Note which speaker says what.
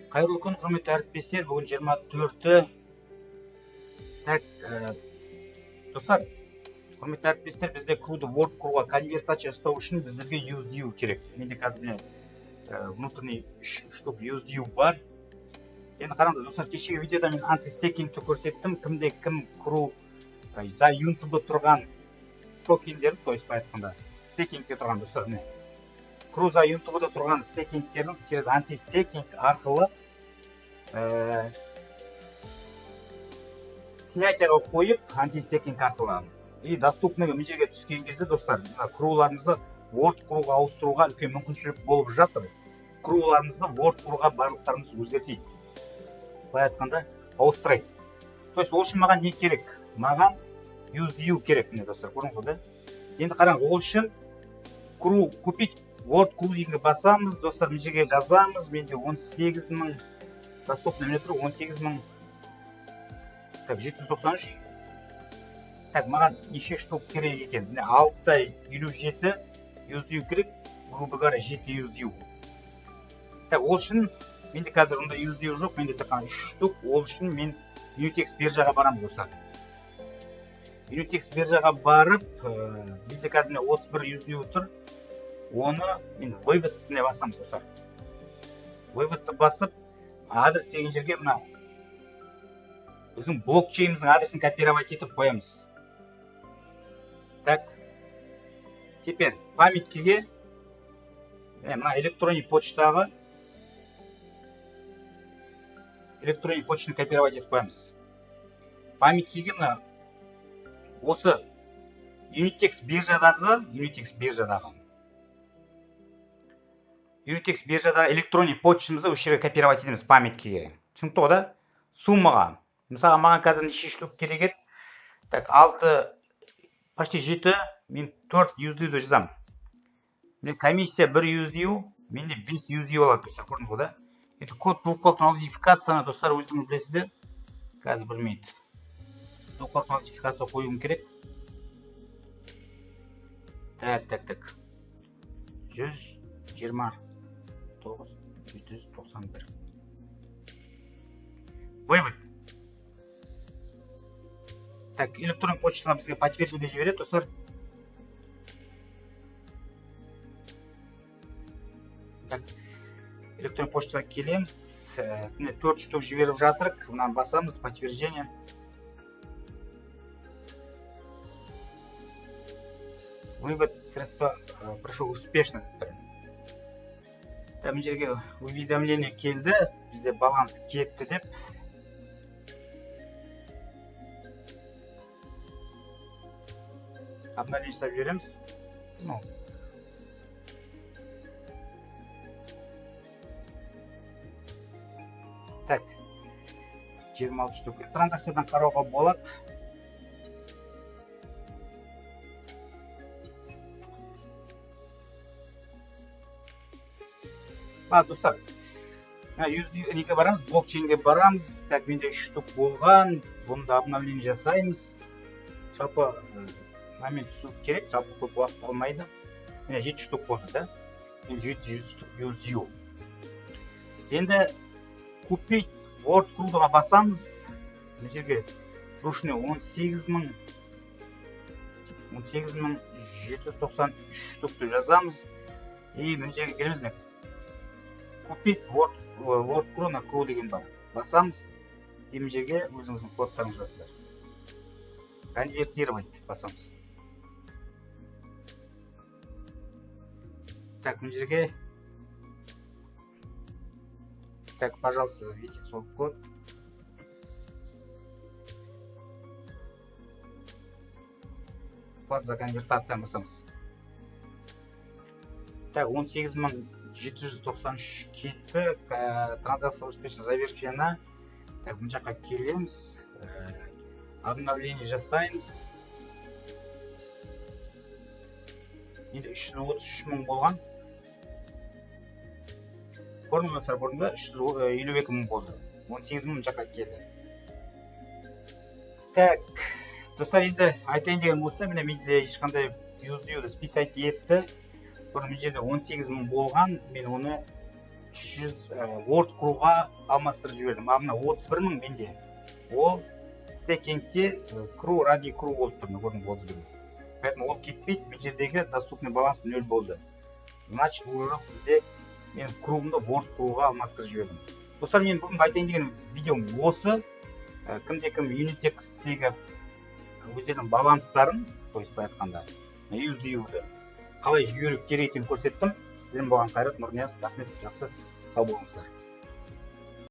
Speaker 1: Қайырлы күн, құрметті әріптестер. Бүгін 24-ті. Достар, құрметті әріптестер, бізде круды Word құруға конвертация жасау үшін біздерге UseDue керек. Менде қазір внутренний 3 штук UseDue бар. Енді қараңыз, достар, кешегі видеода мен антистекингті көрсеттім. Кімде кім құру за юнтб тұрған токендерді, то есть айтқанда стекингте тұрған достар, Кру за юнтб тұрған стекингтерін через антистекинг арқылы снятияға қойып, антистекинг арқылы и доступныйға мына жерге түскен кезде, достар, круларыңызды Word құруға ауыстыруға үлкен мүмкіншілік болып жатыр. Круларыңызды Word құруға барлықтарыңыз өзгертейді. Былай айтқанда ауыстырайық. То есть ол үшін маған не керек? Маған UseDue керек, міне достар, көрдіңіз ғой, да? Енді қараңыз, ол үшін кру купить Word кру дегенге басамыз, достар, мына жерге жазамыз. Менде 18.000 доступный міне тұр, 18.000 793. Маған неше штук керек екен? 657 UseDue керек, грубо говоря, 7 UseDue. Ол үшін менде қазір онда UseDue жоқ, менде таққан 3 штук. Ол үшін мен Utex биржаға барамын, достар. Utex биржаға барып, менде қазір 31 UseDue тұр. Оны мен выводтіне басам, достар. Выводты басып, адрес деген жерге мына біздің блокчейніміздің адресін копировать етіп қоямыз. Так. Теперь памяткеге мына электронный почтаны копировать етіп қоямыз. Памяткеге мына осы Utex биржадағы электронный почтамызды осы жерге копировать етеміз памяткеге. Түсінікті ғой, да? Суммаға. Мысалға, маған қазір неше штук керек еді? Так, 6, почти 7, мен 4 UseDue жазам. Мен комиссия 1 UseDue, менде 5 UseDue алады, достар, көрдіңіз ғой, да? Это код двухфакторный аутентификацияны, достар, өздеріңіз білесіздер. Қазір білмейді. Двухфакторный аутентификация қоюым керек. Так. 129.791. Вывод. Так, электронный почтаны бізге подтверждение жібереді, достар. Так, электронный почтаға келеміз. 4 штук жіберіп жатырық. Мынаны басамыз, подтверждение. Вывод средства прошел успешно. Мына жерге уведомление келді, бізде баланс кетті деп. Обновление жасап жібереміз. Так, 26 штук. Транзакциядан қарауға болады. Достар, UseDue'ге барамыз, блокчейнге барамыз. Так, менде 3 штук болған. Бұнда обновление жасаймыз. Жалпы момент түсу керек, жалпы көп уақыт алмайды. Міне 7 штук болды, да? Мен 700 штук UseDue. Енді купить Word крудыға басамыз. Мына жерге ручной 18.793 штукты жазамыз. И мына жерге келеміз. Купить Word Pro на кру деген бар. Басамыз. И мына жерге өзіңіздің кодтарыңыз жазасыздар. Конвертировать басамыз. Так, мына жерге. Так, пожалуйста, введите свой код. Плата за конвертацию басамыз. Так, 18.793 кетті. Транзакция успешно завершена. Так, мына жаққа келеміз. Обновление жасаймыз. Енді 333.000 болған. Көрдіңіздер, бұрында 352.000 болды. 18.000 жаққа келді. Так, достар, енді айтайын деген болса, менде ешқандай UseDue'ді списать етті. Бұрын жерде 18.000 болған, мен оны 300 Word Crew'ға алмастырып жібердім. Мына 31 мың менде. Ол стейкингте Crew ради Crew болып тұр, көрдім 31 мың. Поэтому ол кетпейді, бұл жердегі доступный баланс 0 болды. Значит, ол бізде мен Crew'ымды Word Crew'ға алмастырып жібердім. Достар, мен бүгін айтайын деген видеом осы. Кімде-кім Unitex-тегі өздерінің баланстарын, то есть айтқанда, USD-ді қалай жүйелік керек екенін көрсеттім. Сізден болған Қайрат Нұрниязов, рахмет, жақсы, сау болыңыздар.